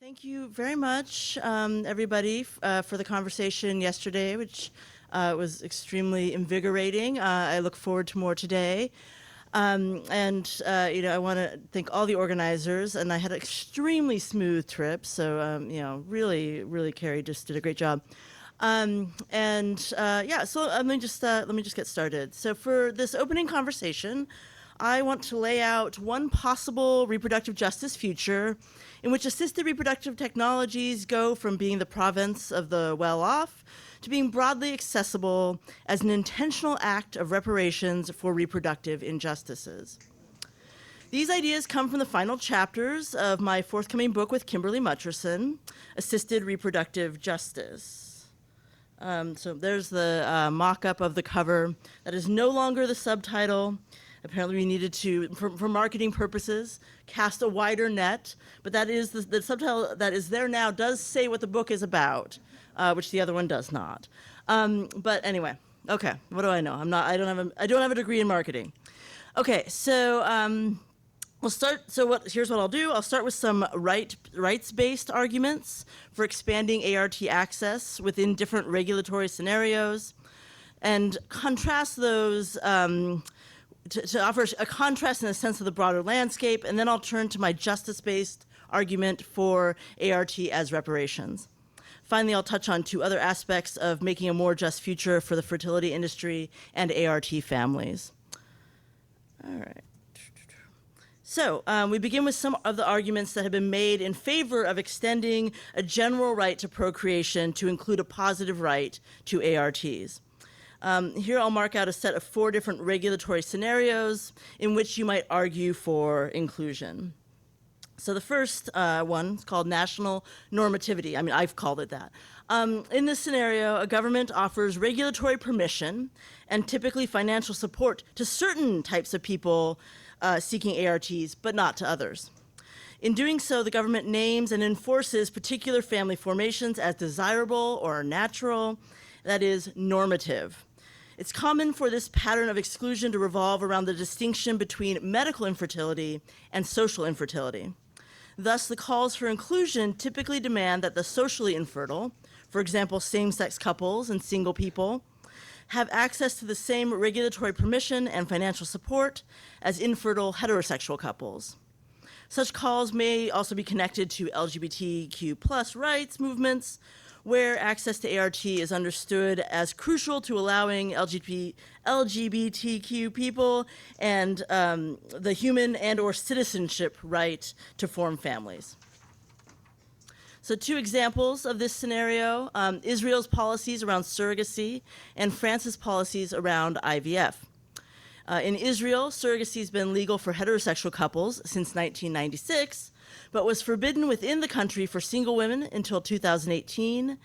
Thank you very much, everybody, for the conversation yesterday, which was extremely invigorating. I look forward to more today. I want to thank all the organizers, and I had an extremely smooth trip. So, really, Carrie just did a great job. So let me just get started. So, for this opening conversation, I want to lay out one possible reproductive justice future in which assisted reproductive technologies go from being the province of the well-off to being broadly accessible as an intentional act of reparations for reproductive injustices. These ideas come from the final chapters of my forthcoming book with Kimberly Mutcherson, Assisted Reproductive Justice. So there's the mock-up of the cover. That is no longer the subtitle. Apparently we needed to, for marketing purposes, cast a wider net, but that is the subtitle that is there now does say what the book is about, which the other one does not. But anyway, okay, what do I know? I don't have a degree in marketing. Okay, so we'll start. Here's what I'll do. I'll start with some rights-based arguments for expanding ART access within different regulatory scenarios, and contrast those. To offer a contrast in a sense of the broader landscape, and then I'll turn to my justice-based argument for ART as reparations. Finally, I'll touch on two other aspects of making a more just future for the fertility industry and ART families. All right. So we begin with some of the arguments that have been made in favor of extending a general right to procreation to include a positive right to ARTs. Here I'll mark out a set of 4 different regulatory scenarios in which you might argue for inclusion. So the first one is called national normativity. I mean, I've called it that. In this scenario, a government offers regulatory permission and typically financial support to certain types of people seeking ARTs, but not to others. In doing so, the government names and enforces particular family formations as desirable or natural, that is, normative. It's common for this pattern of exclusion to revolve around the distinction between medical infertility and social infertility. Thus, the calls for inclusion typically demand that the socially infertile, for example, same-sex couples and single people, have access to the same regulatory permission and financial support as infertile heterosexual couples. Such calls may also be connected to LGBTQ+ rights movements, where access to ART is understood as crucial to allowing LGBTQ people and the human and or citizenship right to form families. So 2 examples of this scenario, Israel's policies around surrogacy and France's policies around IVF. In Israel, surrogacy has been legal for heterosexual couples since 1996, but was forbidden within the country for single women until 2018,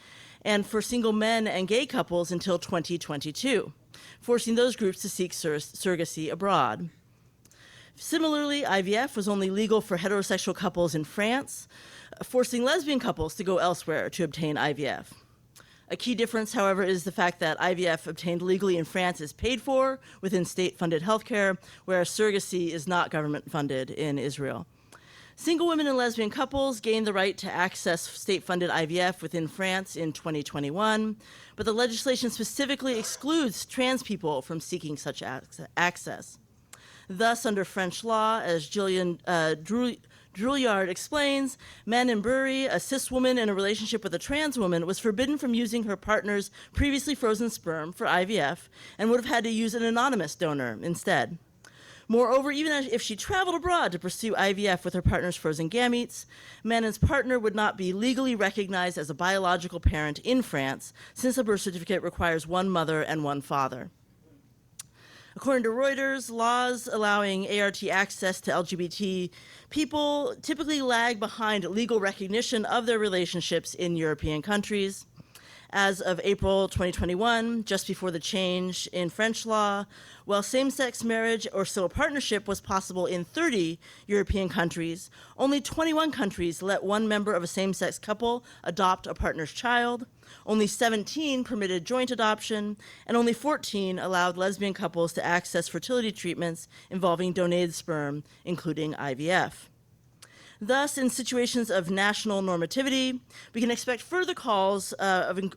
and for single men and gay couples until 2022, forcing those groups to seek surrogacy abroad. Similarly, IVF was only legal for heterosexual couples in France, forcing lesbian couples to go elsewhere to obtain IVF. A key difference, however, is the fact that IVF obtained legally in France is paid for within state-funded healthcare, whereas surrogacy is not government-funded in Israel. Single women and lesbian couples gained the right to access state-funded IVF within France in 2021, but the legislation specifically excludes trans people from seeking such access. Thus, under French law, as Gillian Drouillard explains, men in Bury, a cis woman in a relationship with a trans woman, was forbidden from using her partner's previously frozen sperm for IVF and would have had to use an anonymous donor instead. Moreover, even if she traveled abroad to pursue IVF with her partner's frozen gametes, Manon's partner would not be legally recognized as a biological parent in France, since a birth certificate requires one mother and one father. According to Reuters, laws allowing ART access to LGBT people typically lag behind legal recognition of their relationships in European countries. As of April 2021, just before the change in French law, while same-sex marriage or civil partnership was possible in 30 European countries, only 21 countries let one member of a same-sex couple adopt a partner's child, only 17 permitted joint adoption, and only 14 allowed lesbian couples to access fertility treatments involving donated sperm, including IVF. Thus, in situations of national normativity, we can expect further calls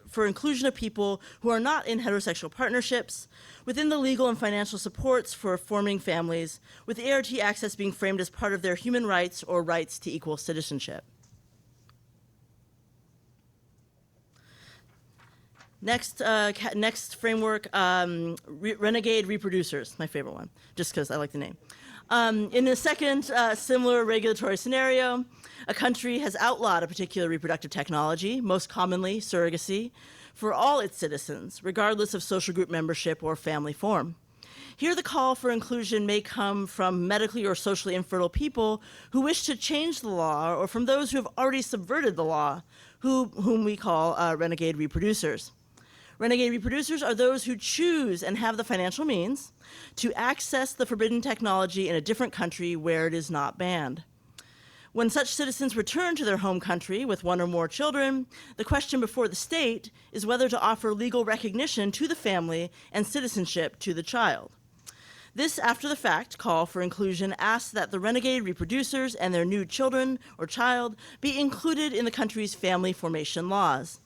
for inclusion of people who are not in heterosexual partnerships within the legal and financial supports for forming families, with ART access being framed as part of their human rights or rights to equal citizenship. Next framework, renegade reproducers, my favorite one, just because I like the name. In the second similar regulatory scenario, a country has outlawed a particular reproductive technology, most commonly surrogacy, for all its citizens, regardless of social group membership or family form. Here, the call for inclusion may come from medically or socially infertile people who wish to change the law, or from those who have already subverted the law, whom we call renegade reproducers. Renegade reproducers are those who choose and have the financial means to access the forbidden technology in a different country where it is not banned. When such citizens return to their home country with one or more children, the question before the state is whether to offer legal recognition to the family and citizenship to the child. This after-the-fact call for inclusion asks that the renegade reproducers and their new children or child be included in the country's family formation laws.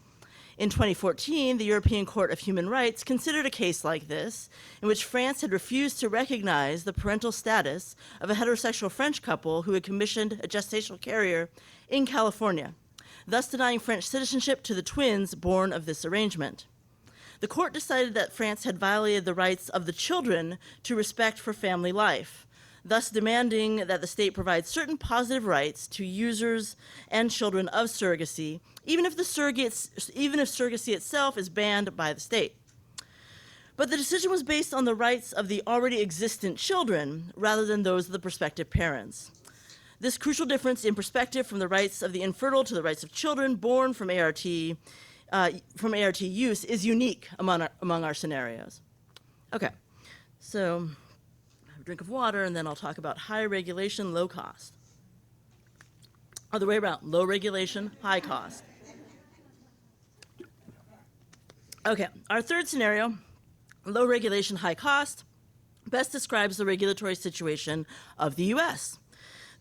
In 2014, the European Court of Human Rights considered a case like this, in which France had refused to recognize the parental status of a heterosexual French couple who had commissioned a gestational carrier in California, thus denying French citizenship to the twins born of this arrangement. The court decided that France had violated the rights of the children to respect for family life, thus demanding that the state provide certain positive rights to users and children of surrogacy, even if surrogacy itself is banned by the state. But the decision was based on the rights of the already existent children rather than those of the prospective parents. This crucial difference in perspective from the rights of the infertile to the rights of children born from ART use is unique among our scenarios. Okay, so have a drink of water, and then I'll talk about high regulation, low cost. Other way around, low regulation, high cost. Okay, our third scenario, low regulation, high cost, best describes the regulatory situation of the US.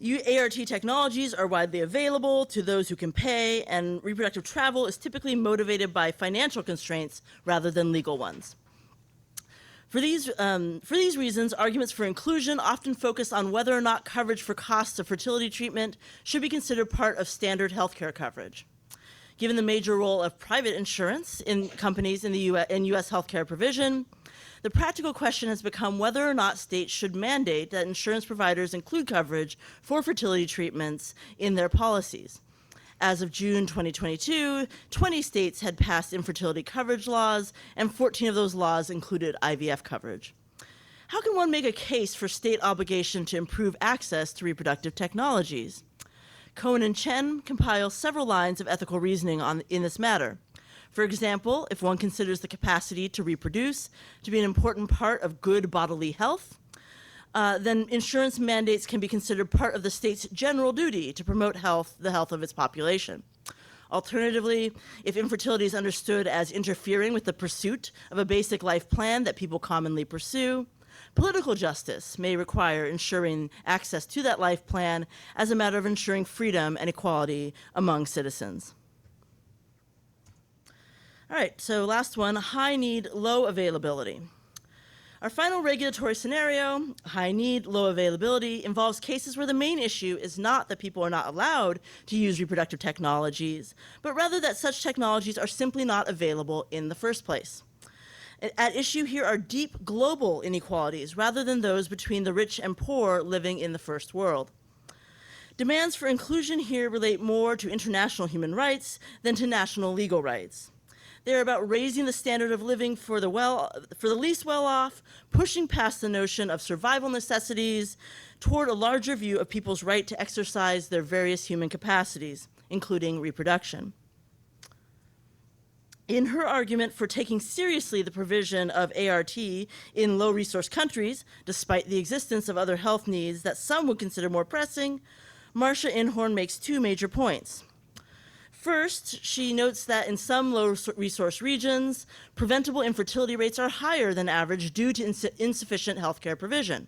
ART technologies are widely available to those who can pay, and reproductive travel is typically motivated by financial constraints rather than legal ones. For these reasons, arguments for inclusion often focus on whether or not coverage for costs of fertility treatment should be considered part of standard healthcare coverage. Given the major role of private insurance in companies in U.S. healthcare provision, the practical question has become whether or not states should mandate that insurance providers include coverage for fertility treatments in their policies. As of June 2022, 20 states had passed infertility coverage laws, and 14 of those laws included IVF coverage. How can one make a case for state obligation to improve access to reproductive technologies? Cohen and Chen compile several lines of ethical reasoning in this matter. For example, if one considers the capacity to reproduce to be an important part of good bodily health, then insurance mandates can be considered part of the state's general duty to promote the health of its population. Alternatively, if infertility is understood as interfering with the pursuit of a basic life plan that people commonly pursue, political justice may require ensuring access to that life plan as a matter of ensuring freedom and equality among citizens. All right, so last one, high need, low availability. Our final regulatory scenario, high need, low availability, involves cases where the main issue is not that people are not allowed to use reproductive technologies, but rather that such technologies are simply not available in the first place. At issue here are deep global inequalities rather than those between the rich and poor living in the first world. Demands for inclusion here relate more to international human rights than to national legal rights. They're about raising the standard of living for the least well-off, pushing past the notion of survival necessities toward a larger view of people's right to exercise their various human capacities, including reproduction. In her argument for taking seriously the provision of ART in low-resource countries, despite the existence of other health needs that some would consider more pressing, Marcia Inhorn makes two major points. First, she notes that in some low-resource regions, preventable infertility rates are higher than average due to insufficient healthcare provision.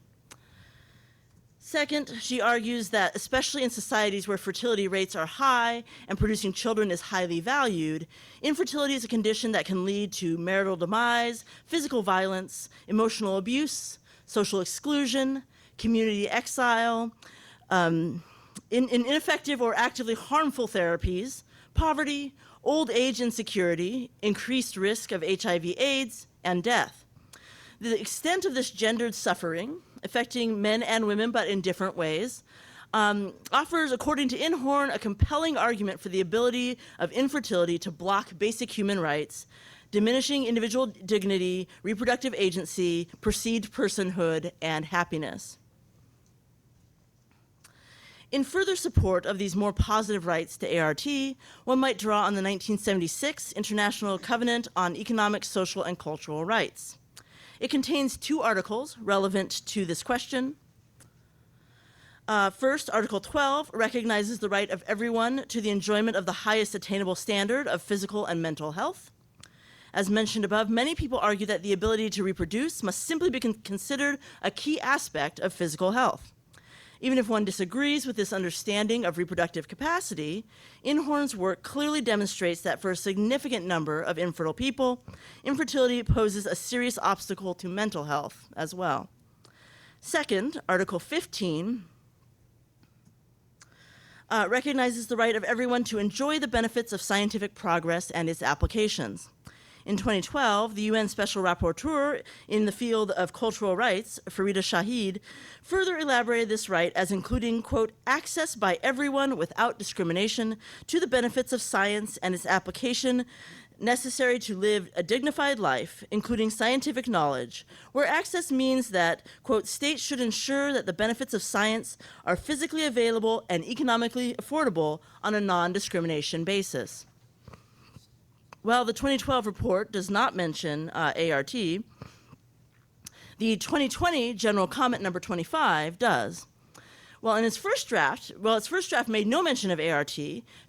Second, she argues that especially in societies where fertility rates are high and producing children is highly valued, infertility is a condition that can lead to marital demise, physical violence, emotional abuse, social exclusion, community exile, ineffective or actively harmful therapies, poverty, old age insecurity, increased risk of HIV/AIDS, and death. The extent of this gendered suffering, affecting men and women but in different ways, offers, according to Inhorn, a compelling argument for the ability of infertility to block basic human rights, diminishing individual dignity, reproductive agency, perceived personhood, and happiness. In further support of these more positive rights to ART, one might draw on the 1976 International Covenant on Economic, Social, and Cultural Rights. It contains 2 articles relevant to this question. First, Article 12 recognizes the right of everyone to the enjoyment of the highest attainable standard of physical and mental health. As mentioned above, many people argue that the ability to reproduce must simply be considered a key aspect of physical health. Even if one disagrees with this understanding of reproductive capacity, Inhorn's work clearly demonstrates that for a significant number of infertile people, infertility poses a serious obstacle to mental health as well. Second, Article 15 recognizes the right of everyone to enjoy the benefits of scientific progress and its applications. In 2012, the UN Special Rapporteur in the field of cultural rights, Farida Shahid, further elaborated this right as including, quote, access by everyone without discrimination to the benefits of science and its application necessary to live a dignified life, including scientific knowledge, where access means that, quote, states should ensure that the benefits of science are physically available and economically affordable on a non-discrimination basis. While the 2012 report does not mention ART, the 2020 General Comment number 25 does. Its first draft made no mention of ART,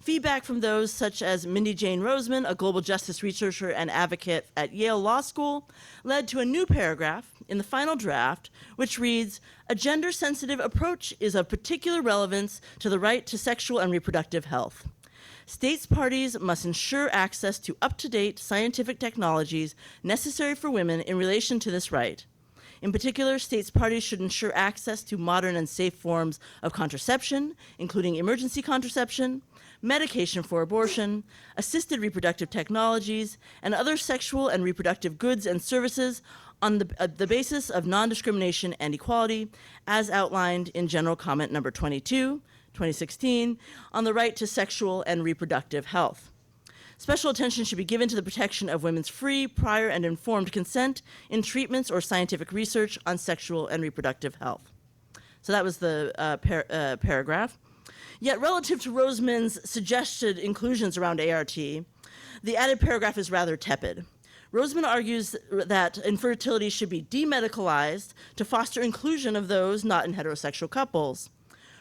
feedback from those such as Mindy Jane Roseman, a global justice researcher and advocate at Yale Law School, led to a new paragraph in the final draft, which reads, a gender-sensitive approach is of particular relevance to the right to sexual and reproductive health. States parties must ensure access to up-to-date scientific technologies necessary for women in relation to this right. In particular, states parties should ensure access to modern and safe forms of contraception, including emergency contraception, medication for abortion, assisted reproductive technologies, and other sexual and reproductive goods and services on the basis of non-discrimination and equality, as outlined in General Comment number 22, 2016, on the right to sexual and reproductive health. Special attention should be given to the protection of women's free, prior, and informed consent in treatments or scientific research on sexual and reproductive health. So that was the paragraph. Yet relative to Roseman's suggested inclusions around ART, the added paragraph is rather tepid. Roseman argues that infertility should be demedicalized to foster inclusion of those not in heterosexual couples.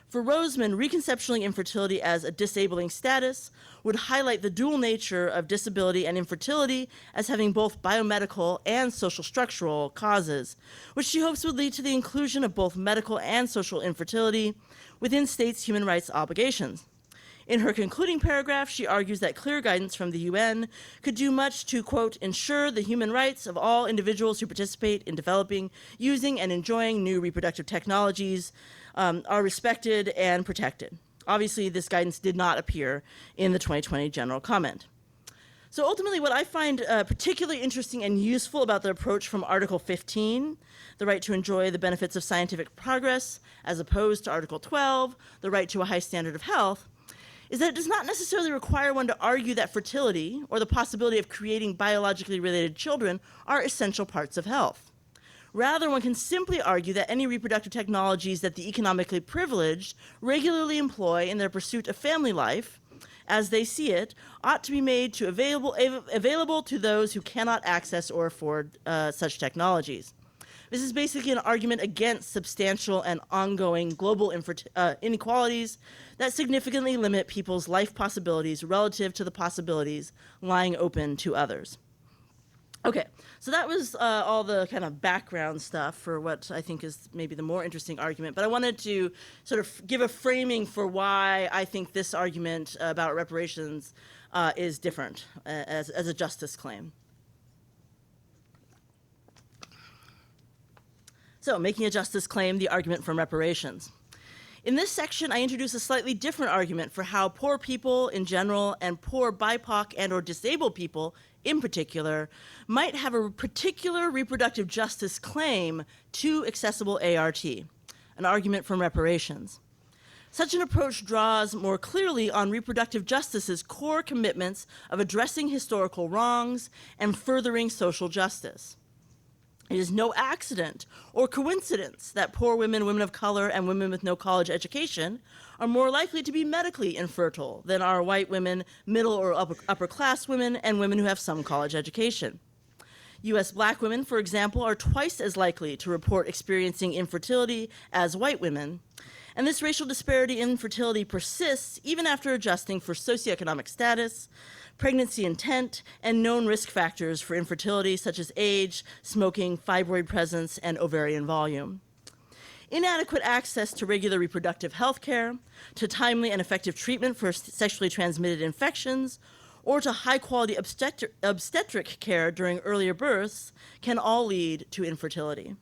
For Roseman, reconceptualizing infertility as a disabling status would highlight the dual nature of disability and infertility as having both biomedical and social structural causes, which she hopes would lead to the inclusion of both medical and social infertility within states' human rights obligations. In her concluding paragraph, she argues that clear guidance from the UN could do much to, quote, ensure the human rights of all individuals who participate in developing, using, and enjoying new reproductive technologies are respected and protected. Obviously, this guidance did not appear in the 2020 General Comment. So ultimately, what I find particularly interesting and useful about the approach from Article 15, the right to enjoy the benefits of scientific progress, as opposed to Article 12, the right to a high standard of health, is that it does not necessarily require one to argue that fertility or the possibility of creating biologically related children are essential parts of health. Rather, one can simply argue that any reproductive technologies that the economically privileged regularly employ in their pursuit of family life, as they see it, ought to be made available to those who cannot access or afford such technologies. This is basically an argument against substantial and ongoing global inequalities that significantly limit people's life possibilities relative to the possibilities lying open to others. Okay, so that was all the kind of background stuff for what I think is maybe the more interesting argument. But I wanted to sort of give a framing for why I think this argument about reparations is different as a justice claim. So, making a justice claim, the argument from reparations. In this section, I introduce a slightly different argument for how poor people in general and poor BIPOC and or disabled people in particular might have a particular reproductive justice claim to accessible ART, an argument from reparations. Such an approach draws more clearly on reproductive justice's core commitments of addressing historical wrongs and furthering social justice. It is no accident or coincidence that poor women, women of color, and women with no college education are more likely to be medically infertile than are white women, middle or upper class women, and women who have some college education. U.S. black women, for example, are twice as likely to report experiencing infertility as white women. And this racial disparity in fertility persists even after adjusting for socioeconomic status, pregnancy intent, and known risk factors for infertility such as age, smoking, fibroid presence, and ovarian volume. Inadequate access to regular reproductive health care, to timely and effective treatment for sexually transmitted infections, or to high-quality obstetric care during earlier births can all lead to infertility.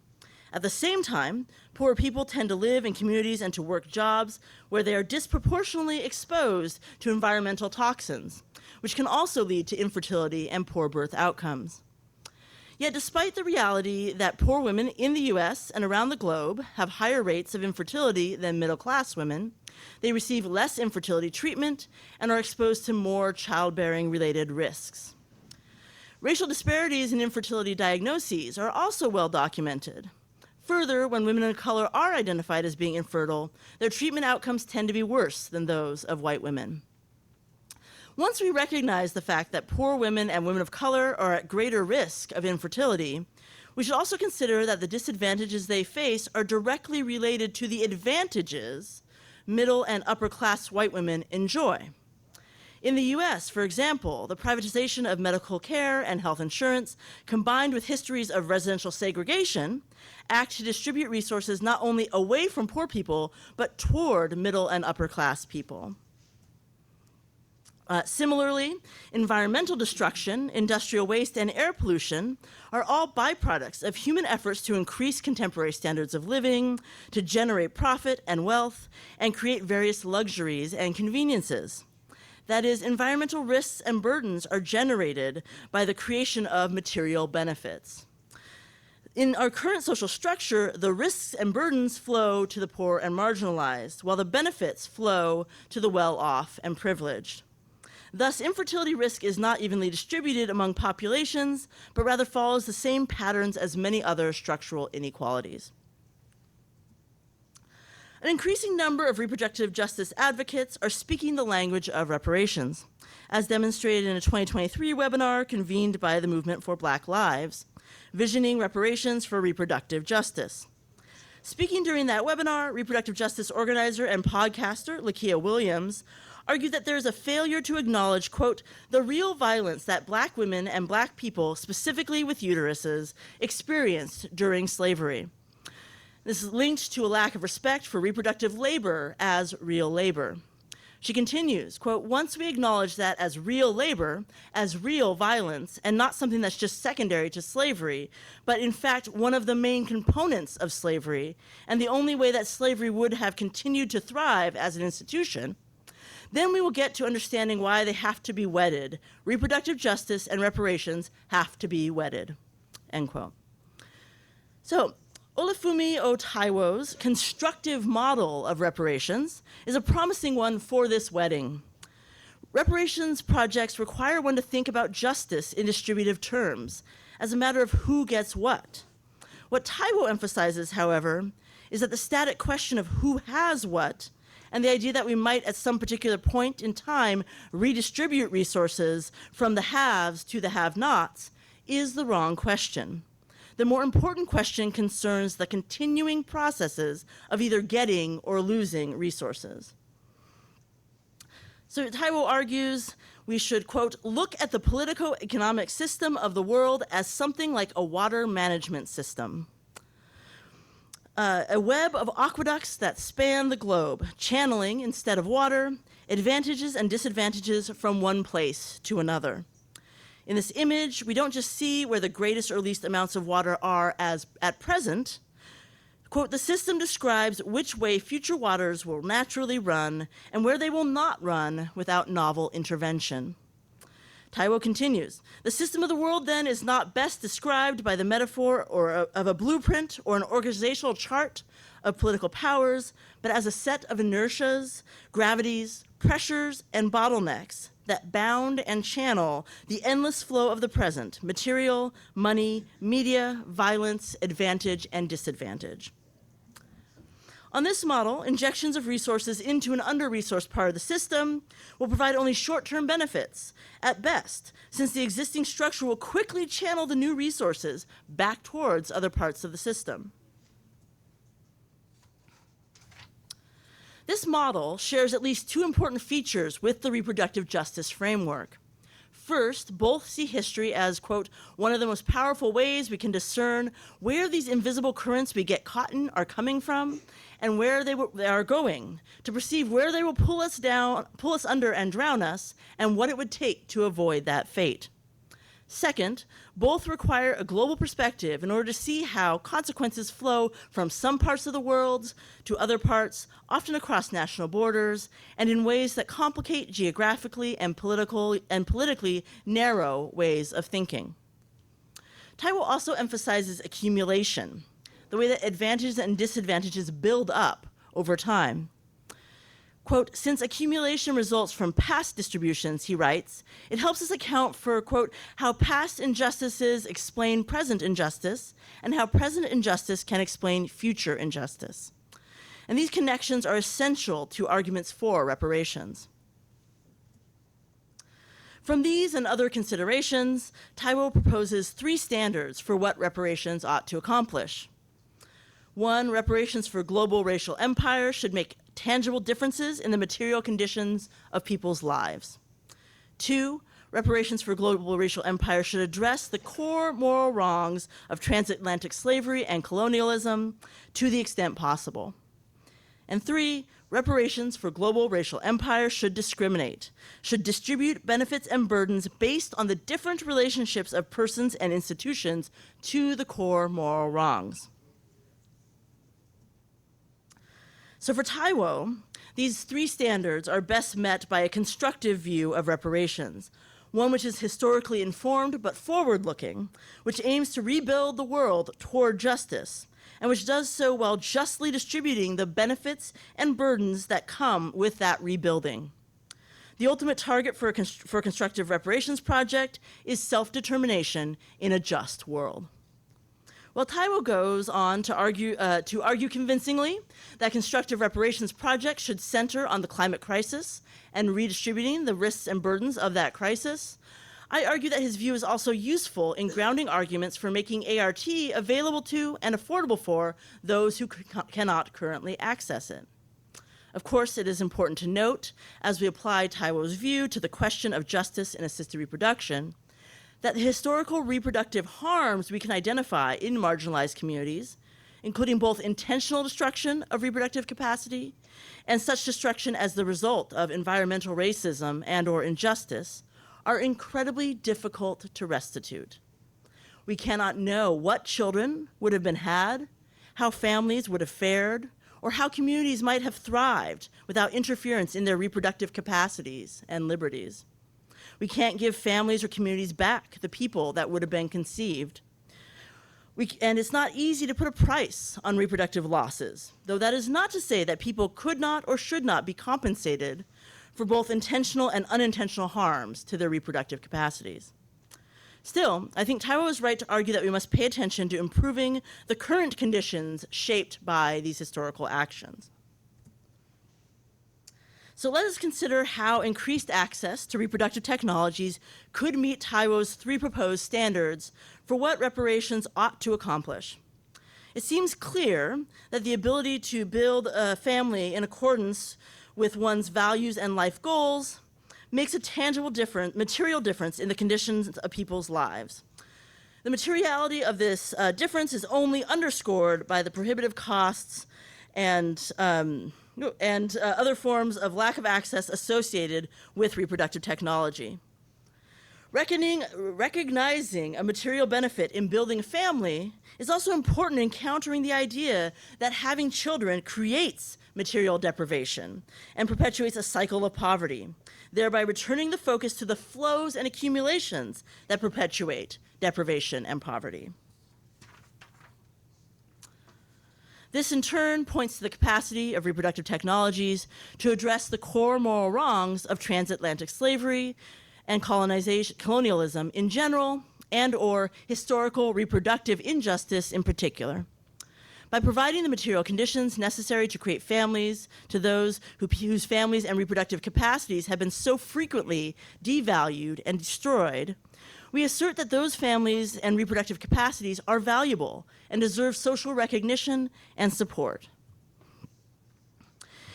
At the same time, poor people tend to live in communities and to work jobs where they are disproportionately exposed to environmental toxins, which can also lead to infertility and poor birth outcomes. Yet despite the reality that poor women in the US and around the globe have higher rates of infertility than middle-class women, they receive less infertility treatment and are exposed to more childbearing-related risks. Racial disparities in infertility diagnoses are also well documented. Further, when women of color are identified as being infertile, their treatment outcomes tend to be worse than those of white women. Once we recognize the fact that poor women and women of color are at greater risk of infertility, we should also consider that the disadvantages they face are directly related to the advantages middle and upper class white women enjoy. In the US, for example, the privatization of medical care and health insurance, combined with histories of residential segregation, act to distribute resources not only away from poor people, but toward middle and upper class people. Similarly, environmental destruction, industrial waste, and air pollution are all byproducts of human efforts to increase contemporary standards of living, to generate profit and wealth, and create various luxuries and conveniences. That is, environmental risks and burdens are generated by the creation of material benefits. In our current social structure, the risks and burdens flow to the poor and marginalized, while the benefits flow to the well-off and privileged. Thus, infertility risk is not evenly distributed among populations, but rather follows the same patterns as many other structural inequalities. An increasing number of reproductive justice advocates are speaking the language of reparations, as demonstrated in a 2023 webinar convened by the Movement for Black Lives, Visioning Reparations for Reproductive Justice. Speaking during that webinar, reproductive justice organizer and podcaster Lakia Williams argued that there is a failure to acknowledge, quote, the real violence that Black women and Black people, specifically with uteruses, experienced during slavery. This is linked to a lack of respect for reproductive labor as real labor. She continues, quote, once we acknowledge that as real labor, as real violence, and not something that's just secondary to slavery, but in fact one of the main components of slavery, and the only way that slavery would have continued to thrive as an institution, then we will get to understanding why they have to be wedded. Reproductive justice and reparations have to be wedded, end quote. So, Olufemi Otaiwo's constructive model of reparations is a promising one for this wedding. Reparations projects require one to think about justice in distributive terms, as a matter of who gets what. What Taiwo emphasizes, however, is that the static question of who has what, and the idea that we might at some particular point in time redistribute resources from the haves to the have-nots, is the wrong question. The more important question concerns the continuing processes of either getting or losing resources. So Taiwo argues, we should, quote, look at the politico-economic system of the world as something like a water management system. A web of aqueducts that span the globe, channeling, instead of water, advantages and disadvantages from one place to another. In this image, we don't just see where the greatest or least amounts of water are as at present. Quote, the system describes which way future waters will naturally run and where they will not run without novel intervention. Taiwo continues, the system of the world then is not best described by the metaphor of a blueprint or an organizational chart of political powers, but as a set of inertias, gravities, pressures, and bottlenecks that bound and channel the endless flow of the present, material, money, media, violence, advantage, and disadvantage. On this model, injections of resources into an under-resourced part of the system will provide only short-term benefits, at best, since the existing structure will quickly channel the new resources back towards other parts of the system. This model shares at least two important features with the reproductive justice framework. First, both see history as, quote, one of the most powerful ways we can discern where these invisible currents we get caught in are coming from and where they are going, to perceive where they will pull us down, pull us under and drown us, and what it would take to avoid that fate. Second, both require a global perspective in order to see how consequences flow from some parts of the world to other parts, often across national borders, and in ways that complicate geographically and politically narrow ways of thinking. Taiwo also emphasizes accumulation, the way that advantages and disadvantages build up over time. Quote, since accumulation results from past distributions, he writes, it helps us account for, quote, how past injustices explain present injustice and how present injustice can explain future injustice. And these connections are essential to arguments for reparations. From these and other considerations, Taiwo proposes three standards for what reparations ought to accomplish. One, reparations for global racial empire should make tangible differences in the material conditions of people's lives. Two, reparations for global racial empire should address the core moral wrongs of transatlantic slavery and colonialism to the extent possible. And three, reparations for global racial empire should discriminate, should distribute benefits and burdens based on the different relationships of persons and institutions to the core moral wrongs. So for Taiwo, these three standards are best met by a constructive view of reparations, one which is historically informed but forward-looking, which aims to rebuild the world toward justice, and which does so while justly distributing the benefits and burdens that come with that rebuilding. The ultimate target for a constructive reparations project is self-determination in a just world. Well, Taiwo goes on to argue convincingly that constructive reparations projects should center on the climate crisis and redistributing the risks and burdens of that crisis. I argue that his view is also useful in grounding arguments for making ART available to and affordable for those who cannot currently access it. Of course, it is important to note, as we apply Taiwo's view to the question of justice in assisted reproduction, that the historical reproductive harms we can identify in marginalized communities, including both intentional destruction of reproductive capacity and such destruction as the result of environmental racism and/or injustice, are incredibly difficult to restitute. We cannot know what children would have been had, how families would have fared, or how communities might have thrived without interference in their reproductive capacities and liberties. We can't give families or communities back the people that would have been conceived. And it's not easy to put a price on reproductive losses, though that is not to say that people could not or should not be compensated for both intentional and unintentional harms to their reproductive capacities. Still, I think Taiwo is right to argue that we must pay attention to improving the current conditions shaped by these historical actions. So let us consider how increased access to reproductive technologies could meet Taiwo's three proposed standards for what reparations ought to accomplish. It seems clear that the ability to build a family in accordance with one's values and life goals makes a tangible material difference in the conditions of people's lives. The materiality of this difference is only underscored by the prohibitive costs and other forms of lack of access associated with reproductive technology. Recognizing a material benefit in building a family is also important in countering the idea that having children creates material deprivation and perpetuates a cycle of poverty, thereby returning the focus to the flows and accumulations that perpetuate deprivation and poverty. This, in turn, points to the capacity of reproductive technologies to address the core moral wrongs of transatlantic slavery and colonialism in general, and/or historical reproductive injustice in particular. By providing the material conditions necessary to create families to those whose families and reproductive capacities have been so frequently devalued and destroyed, we assert that those families and reproductive capacities are valuable and deserve social recognition and support.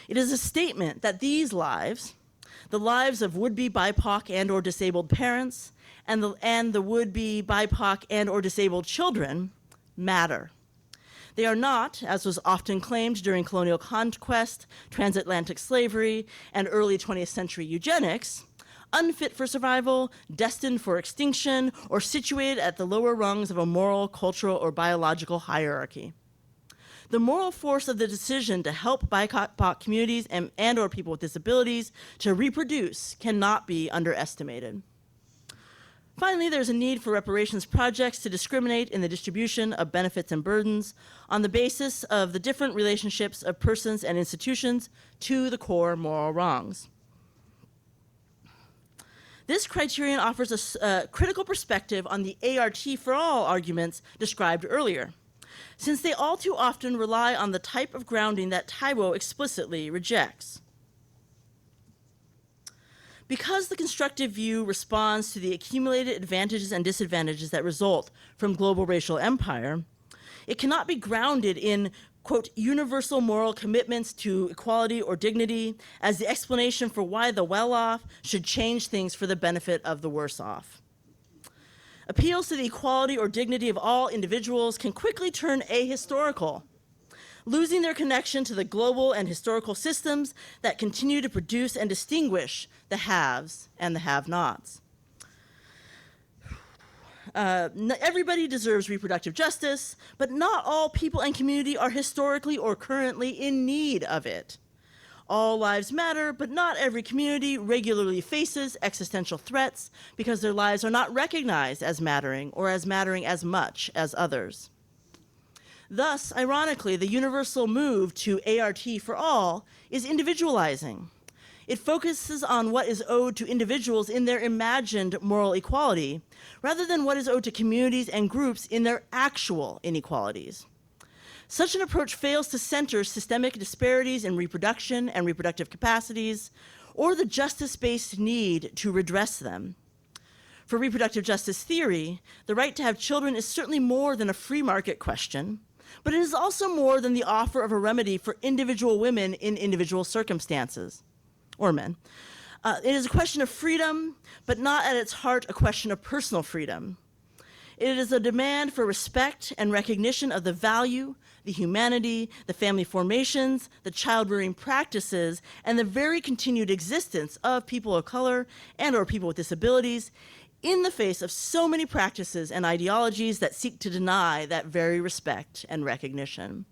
It is a statement that these lives, the lives of would-be BIPOC and/or disabled parents, and the would-be BIPOC and/or disabled children, matter. They are not, as was often claimed during colonial conquest, transatlantic slavery, and early 20th century eugenics, unfit for survival, destined for extinction, or situated at the lower rungs of a moral, cultural, or biological hierarchy. The moral force of the decision to help BIPOC communities and/or people with disabilities to reproduce cannot be underestimated. Finally, there's a need for reparations projects to discriminate in the distribution of benefits and burdens on the basis of the different relationships of persons and institutions to the core moral wrongs. This criterion offers a critical perspective on the ART for all arguments described earlier, since they all too often rely on the type of grounding that Taiwo explicitly rejects. Because the constructive view responds to the accumulated advantages and disadvantages that result from global racial empire, it cannot be grounded in, quote, universal moral commitments to equality or dignity as the explanation for why the well-off should change things for the benefit of the worse-off. Appeals to the equality or dignity of all individuals can quickly turn ahistorical, losing their connection to the global and historical systems that continue to produce and distinguish the haves and the have-nots. Everybody deserves reproductive justice, but not all people and community are historically or currently in need of it. All lives matter, but not every community regularly faces existential threats because their lives are not recognized as mattering or as mattering as much as others. Thus, ironically, the universal move to ART for all is individualizing. It focuses on what is owed to individuals in their imagined moral equality, rather than what is owed to communities and groups in their actual inequalities. Such an approach fails to center systemic disparities in reproduction and reproductive capacities, or the justice-based need to redress them. For reproductive justice theory, the right to have children is certainly more than a free market question, but it is also more than the offer of a remedy for individual women in individual circumstances, or men. It is a question of freedom, but not at its heart a question of personal freedom. It is a demand for respect and recognition of the value, the humanity, the family formations, the child-rearing practices, and the very continued existence of people of color and/or people with disabilities in the face of so many practices and ideologies that seek to deny that very respect and recognition.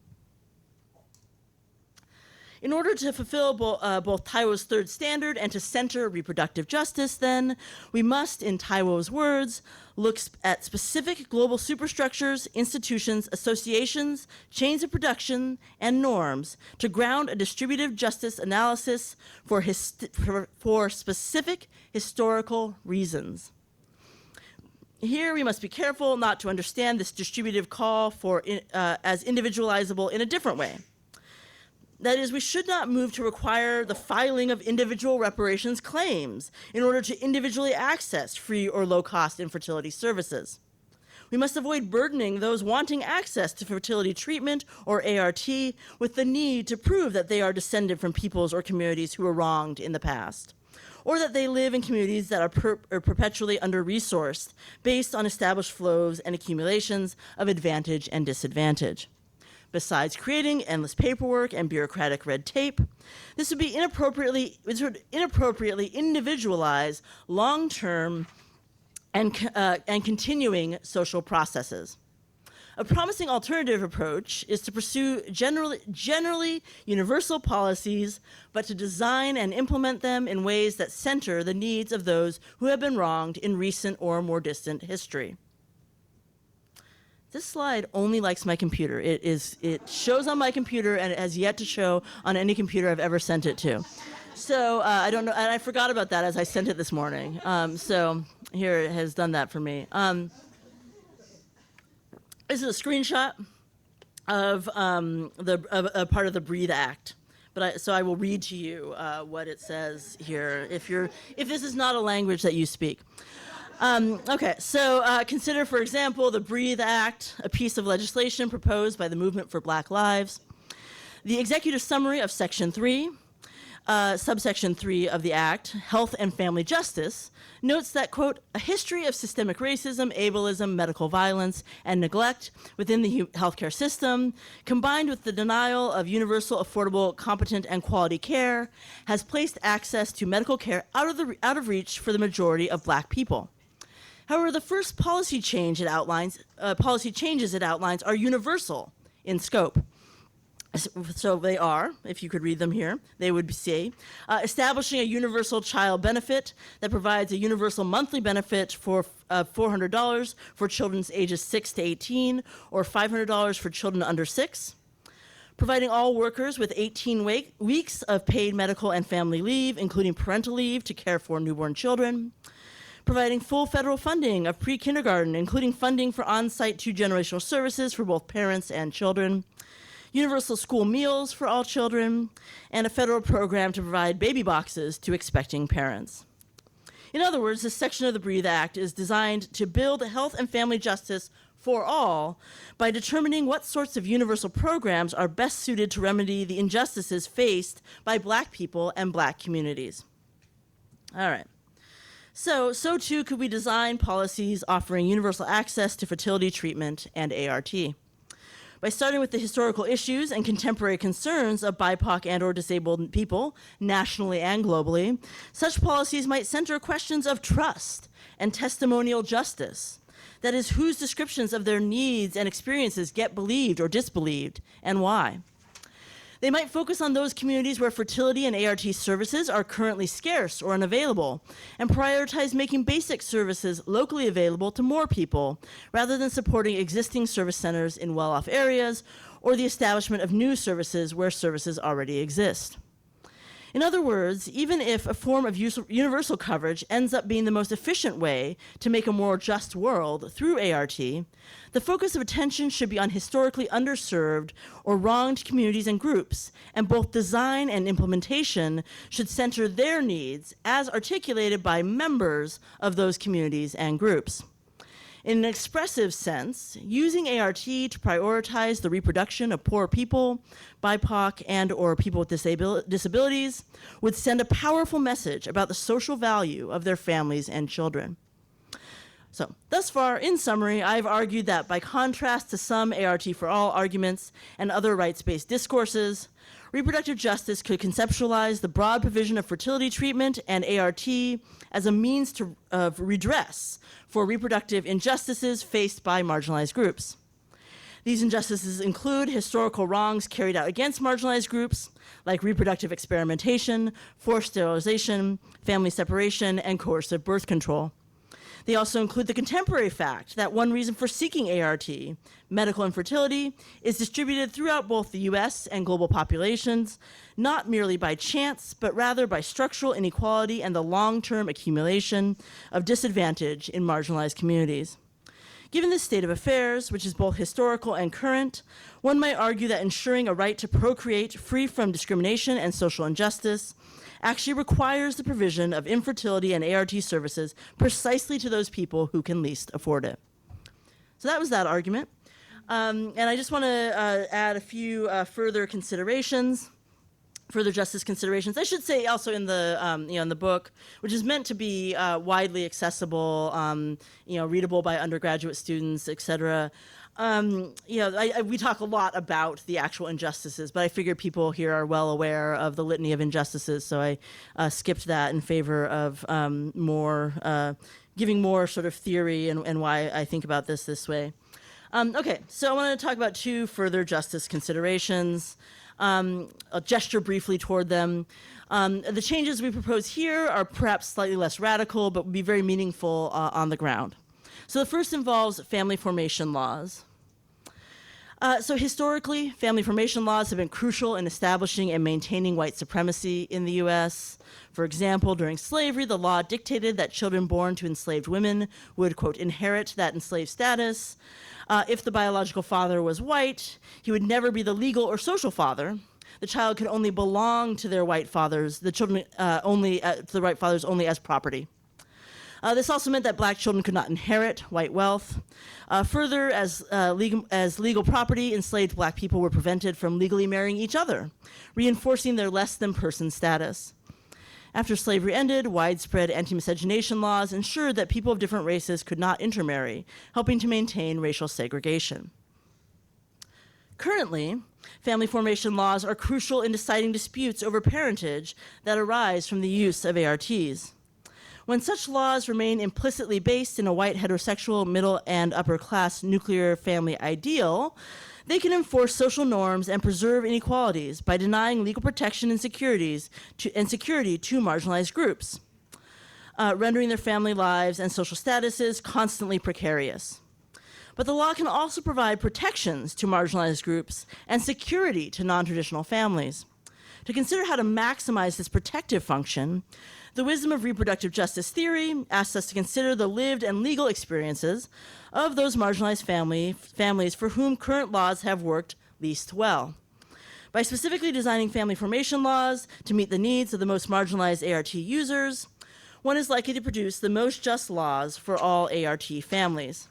In order to fulfill both Taiwo's third standard and to center reproductive justice, then, we must, in Taiwo's words, look at specific global superstructures, institutions, associations, chains of production, and norms to ground a distributive justice analysis for specific historical reasons. Here, we must be careful not to understand this distributive call as individualizable in a different way. That is, we should not move to require the filing of individual reparations claims in order to individually access free or low-cost infertility services. We must avoid burdening those wanting access to fertility treatment or ART with the need to prove that they are descended from peoples or communities who were wronged in the past, or that they live in communities that are perpetually under-resourced based on established flows and accumulations of advantage and disadvantage. Besides creating endless paperwork and bureaucratic red tape, this would inappropriately individualize long-term and continuing social processes. A promising alternative approach is to pursue generally universal policies, but to design and implement them in ways that center the needs of those who have been wronged in recent or more distant history. This slide only likes my computer. It shows on my computer, and it has yet to show on any computer I've ever sent it to. So I don't know, and I forgot about that as I sent it this morning. So here it has done that for me. This is a screenshot of a part of the Breathe Act. So I will read to you what it says here, if this is not a language that you speak. Okay, so consider, for example, the Breathe Act, a piece of legislation proposed by the Movement for Black Lives. The executive summary of Section 3, subsection 3 of the Act, Health and Family Justice, notes that, quote, a history of systemic racism, ableism, medical violence, and neglect within the healthcare system, combined with the denial of universal, affordable, competent, and quality care, has placed access to medical care out of reach for the majority of Black people. However, the first policy changes it outlines are universal in scope. So they are, if you could read them here, they would say, establishing a universal child benefit that provides a universal monthly benefit for $400 for children ages 6 to 18, or $500 for children under 6. Providing all workers with 18 weeks of paid medical and family leave, including parental leave to care for newborn children. Providing full federal funding of pre-kindergarten, including funding for on-site 2-generational services for both parents and children. Universal school meals for all children, and a federal program to provide baby boxes to expecting parents. In other words, this section of the Breathe Act is designed to build health and family justice for all by determining what sorts of universal programs are best suited to remedy the injustices faced by Black people and Black communities. All right. So too could we design policies offering universal access to fertility treatment and ART. By starting with the historical issues and contemporary concerns of BIPOC and/or disabled people, nationally and globally, such policies might center questions of trust and testimonial justice. That is, whose descriptions of their needs and experiences get believed or disbelieved, and why. They might focus on those communities where fertility and ART services are currently scarce or unavailable, and prioritize making basic services locally available to more people, rather than supporting existing service centers in well-off areas or the establishment of new services where services already exist. In other words, even if a form of universal coverage ends up being the most efficient way to make a more just world through ART, the focus of attention should be on historically underserved or wronged communities and groups, and both design and implementation should center their needs as articulated by members of those communities and groups. In an expressive sense, using ART to prioritize the reproduction of poor people, BIPOC and/or people with disabilities would send a powerful message about the social value of their families and children. So, thus far, in summary, I've argued that by contrast to some ART for all arguments and other rights-based discourses, reproductive justice could conceptualize the broad provision of fertility treatment and ART as a means of redress for reproductive injustices faced by marginalized groups. These injustices include historical wrongs carried out against marginalized groups, like reproductive experimentation, forced sterilization, family separation, and coercive birth control. They also include the contemporary fact that one reason for seeking ART, medical infertility, is distributed throughout both the US and global populations, not merely by chance, but rather by structural inequality and the long-term accumulation of disadvantage in marginalized communities. Given this state of affairs, which is both historical and current, one might argue that ensuring a right to procreate free from discrimination and social injustice actually requires the provision of infertility and ART services precisely to those people who can least afford it. So that was that argument. And I just want to add a few further considerations. further justice considerations. I should say also in the in the book, which is meant to be widely accessible, readable by undergraduate students, etc. We talk a lot about the actual injustices, but I figure people here are well aware of the litany of injustices, so I skipped that in favor of giving more sort of theory and why I think about this way. Okay, so I want to talk about two further justice considerations. I'll gesture briefly toward them. The changes we propose here are perhaps slightly less radical, but would be very meaningful on the ground. So the first involves family formation laws. So historically, family formation laws have been crucial in establishing and maintaining white supremacy in the U.S. For example, during slavery, the law dictated that children born to enslaved women would, quote, inherit that enslaved status. If the biological father was white, he would never be the legal or social father. The child could only belong to their white fathers, the children to the white fathers only as property. This also meant that black children could not inherit white wealth. Further, as legal property, enslaved black people were prevented from legally marrying each other, reinforcing their less-than-person status. After slavery ended, widespread anti-miscegenation laws ensured that people of different races could not intermarry, helping to maintain racial segregation. Currently, family formation laws are crucial in deciding disputes over parentage that arise from the use of ARTs. When such laws remain implicitly based in a white heterosexual middle and upper class nuclear family ideal, they can enforce social norms and preserve inequalities by denying legal protection and security to marginalized groups, rendering their family lives and social statuses constantly precarious. But the law can also provide protections to marginalized groups and security to non-traditional families. To consider how to maximize this protective function, the wisdom of reproductive justice theory asks us to consider the lived and legal experiences of those marginalized families for whom current laws have worked least well. By specifically designing family formation laws to meet the needs of the most marginalized ART users, one is likely to produce the most just laws for all ART families.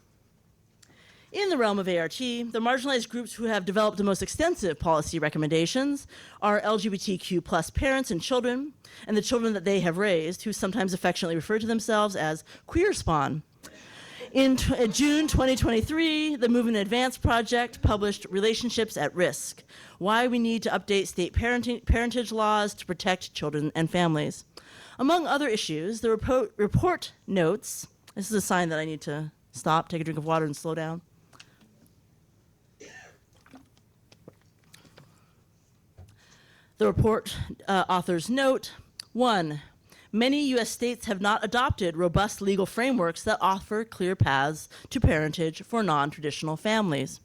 In the realm of ART, the marginalized groups who have developed the most extensive policy recommendations are LGBTQ plus parents and children, and the children that they have raised, who sometimes affectionately refer to themselves as queer spawn. In June 2023, the Movement Advance Project published Relationships at Risk: Why We Need to Update State Parentage Laws to Protect Children and Families. Among other issues, the report notes, this is a sign that I need to stop, take a drink of water, and slow down. The report authors note, 1, many U.S. states have not adopted robust legal frameworks that offer clear paths to parentage for non-traditional families.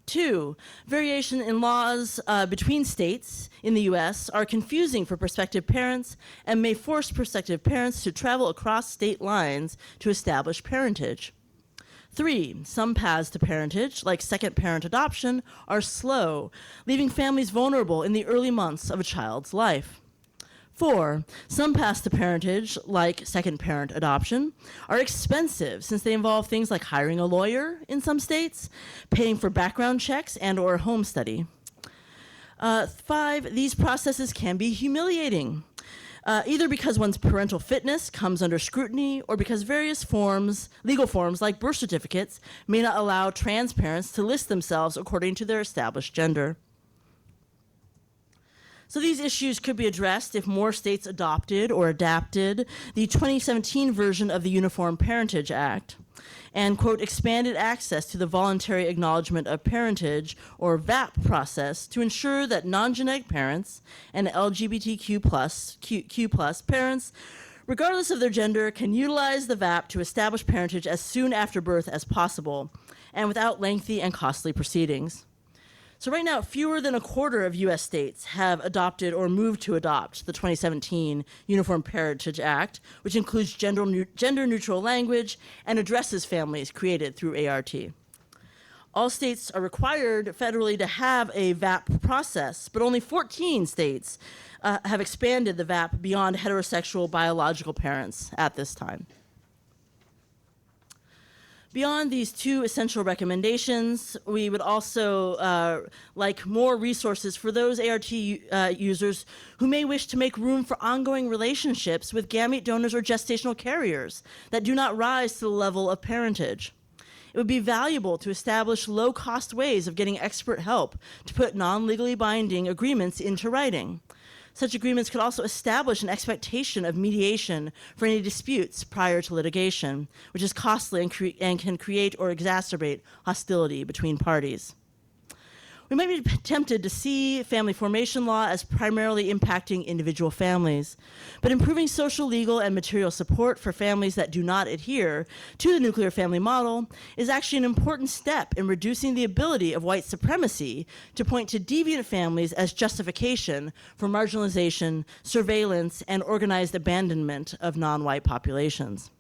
2, variation in laws between states in the U.S. are confusing for prospective parents and may force prospective parents to travel across state lines to establish parentage. 3, some paths to parentage, like second parent adoption, are slow, leaving families vulnerable in the early months of a child's life. 4, some paths to parentage, like second parent adoption, are expensive since they involve things like hiring a lawyer in some states, paying for background checks and/or home study. 5, these processes can be humiliating, either because one's parental fitness comes under scrutiny or because various legal forms like birth certificates may not allow trans parents to list themselves according to their established gender. So these issues could be addressed if more states adopted or adapted the 2017 version of the Uniform Parentage Act and, quote, expanded access to the Voluntary Acknowledgement of Parentage, or VAP process, to ensure that non-genetic parents and LGBTQ+ parents, regardless of their gender, can utilize the VAP to establish parentage as soon after birth as possible and without lengthy and costly proceedings. So right now, fewer than a quarter of U.S. states have adopted or moved to adopt the 2017 Uniform Parentage Act, which includes gender-neutral language and addresses families created through ART. All states are required federally to have a VAP process, but only 14 states have expanded the VAP beyond heterosexual biological parents at this time. Beyond these two essential recommendations, we would also like more resources for those ART users who may wish to make room for ongoing relationships with gamete donors or gestational carriers that do not rise to the level of parentage. It would be valuable to establish low-cost ways of getting expert help to put non-legally binding agreements into writing. Such agreements could also establish an expectation of mediation for any disputes prior to litigation, which is costly and can create or exacerbate hostility between parties. We might be tempted to see family formation law as primarily impacting individual families, but improving social, legal, and material support for families that do not adhere to the nuclear family model is actually an important step in reducing the ability of white supremacy to point to deviant families as justification for marginalization, surveillance, and organized abandonment of non-white populations.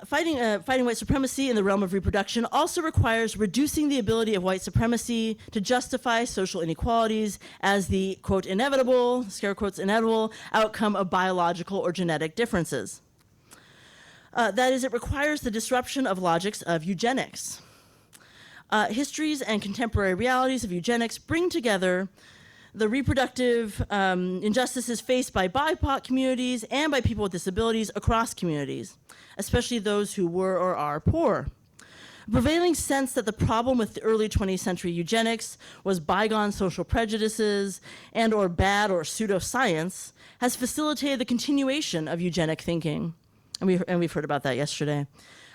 Fighting white supremacy in the realm of reproduction also requires reducing the ability of white supremacy to justify social inequalities as the, quote, inevitable, scare quotes, inevitable outcome of biological or genetic differences. That is, it requires the disruption of logics of eugenics. Histories and contemporary realities of eugenics bring together the reproductive injustices faced by BIPOC communities and by people with disabilities across communities, especially those who were or are poor. A prevailing sense that the problem with the early 20th century eugenics was bygone social prejudices and or bad or pseudoscience has facilitated the continuation of eugenic thinking. And we've heard about that yesterday.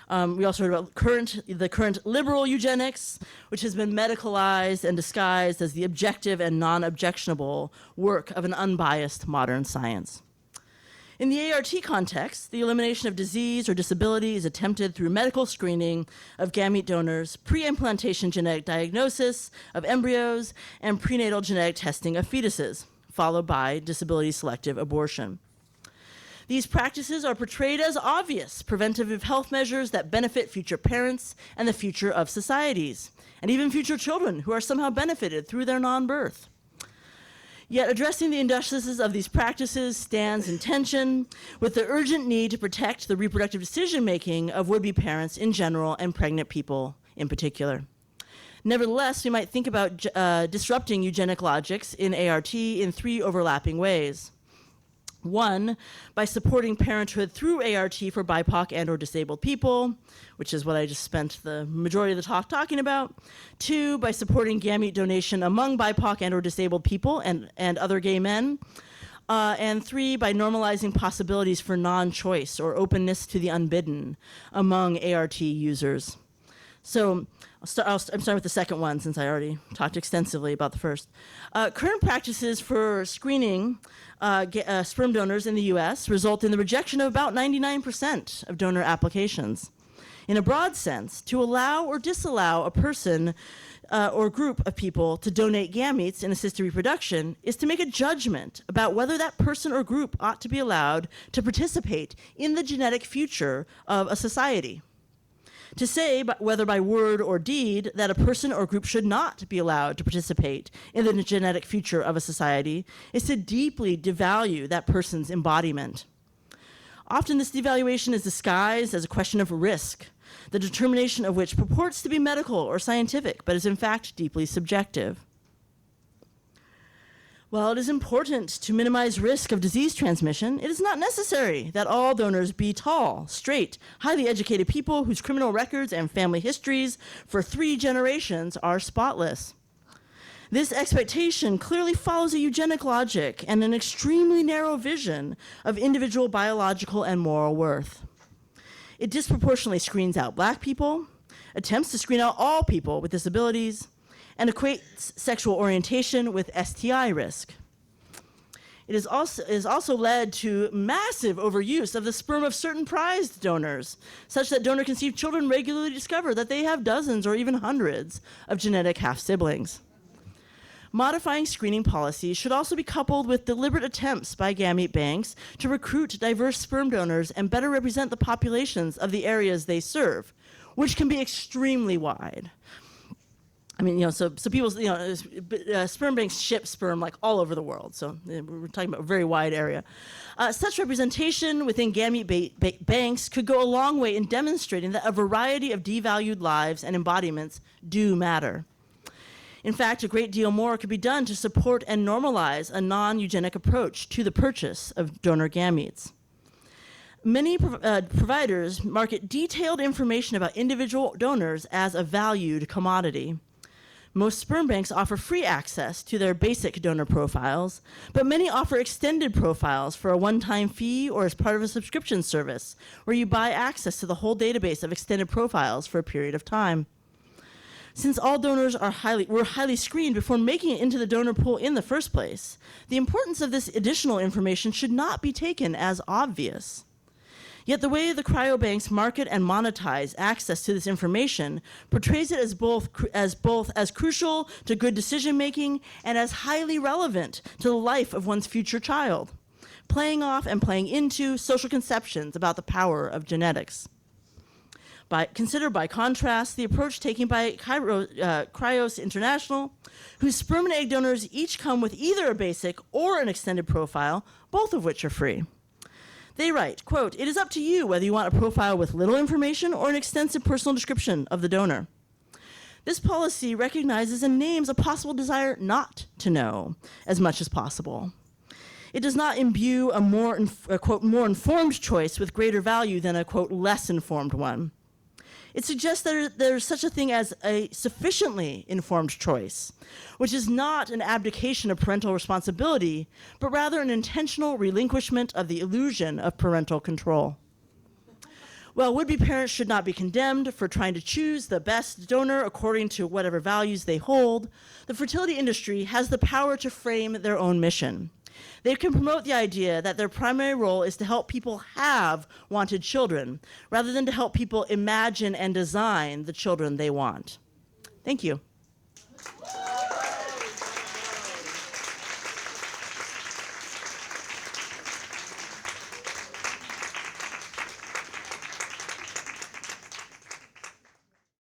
We also heard about the current liberal eugenics, which has been medicalized and disguised as the objective and non-objectionable work of an unbiased modern science. In the ART context, the elimination of disease or disability is attempted through medical screening of gamete donors, pre-implantation genetic diagnosis of embryos, and prenatal genetic testing of fetuses, followed by disability-selective abortion. These practices are portrayed as obvious preventative health measures that benefit future parents and the future of societies, and even future children who are somehow benefited through their non-birth. Yet addressing the injustices of these practices stands in tension with the urgent need to protect the reproductive decision-making of would-be parents in general and pregnant people in particular. Nevertheless, we might think about disrupting eugenic logics in ART in three overlapping ways. One, by supporting parenthood through ART for BIPOC and or disabled people, which is what I just spent the majority of the talk talking about. Two, by supporting gamete donation among BIPOC and or disabled people and other gay men. And three, by normalizing possibilities for non-choice or openness to the unbidden among ART users. So I'm starting with the second one since I already talked extensively about the first. Current practices for screening sperm donors in the US result in the rejection of about 99% of donor applications. In a broad sense, to allow or disallow a person or group of people to donate gametes in assisted reproduction is to make a judgment about whether that person or group ought to be allowed to participate in the genetic future of a society. To say, whether by word or deed, that a person or group should not be allowed to participate in the genetic future of a society is to deeply devalue that person's embodiment. Often this devaluation is disguised as a question of risk, the determination of which purports to be medical or scientific, but is in fact deeply subjective. While it is important to minimize risk of disease transmission, it is not necessary that all donors be tall, straight, highly educated people whose criminal records and family histories for 3 generations are spotless. This expectation clearly follows a eugenic logic and an extremely narrow vision of individual biological and moral worth. It disproportionately screens out Black people, attempts to screen out all people with disabilities, and equates sexual orientation with STI risk. It is also led to massive overuse of the sperm of certain prized donors, such that donor-conceived children regularly discover that they have dozens or even hundreds of genetic half-siblings. Modifying screening policies should also be coupled with deliberate attempts by gamete banks to recruit diverse sperm donors and better represent the populations of the areas they serve, which can be extremely wide. I mean, so people, sperm banks ship sperm like all over the world. So we're talking about a very wide area. Such representation within gamete banks could go a long way in demonstrating that a variety of devalued lives and embodiments do matter. In fact, a great deal more could be done to support and normalize a non-eugenic approach to the purchase of donor gametes. Many providers market detailed information about individual donors as a valued commodity. Most sperm banks offer free access to their basic donor profiles, but many offer extended profiles for a one-time fee or as part of a subscription service, where you buy access to the whole database of extended profiles for a period of time. Since all donors were highly screened before making it into the donor pool in the first place, the importance of this additional information should not be taken as obvious. Yet the way the cryobanks market and monetize access to this information portrays it as both as crucial to good decision making and as highly relevant to the life of one's future child, playing off and playing into social conceptions about the power of genetics. Consider by contrast the approach taken by Cryos International, whose sperm and egg donors each come with either a basic or an extended profile, both of which are free. They write, quote, "It is up to you whether you want a profile with little information or an extensive personal description of the donor." This policy recognizes and names a possible desire not to know as much as possible. It does not imbue a quote, more informed choice with greater value than a, quote, less informed one. It suggests that there's such a thing as a sufficiently informed choice, which is not an abdication of parental responsibility, but rather an intentional relinquishment of the illusion of parental control. While would-be parents should not be condemned for trying to choose the best donor according to whatever values they hold, the fertility industry has the power to frame their own mission. They can promote the idea that their primary role is to help people have wanted children, rather than to help people imagine and design the children they want. Thank you.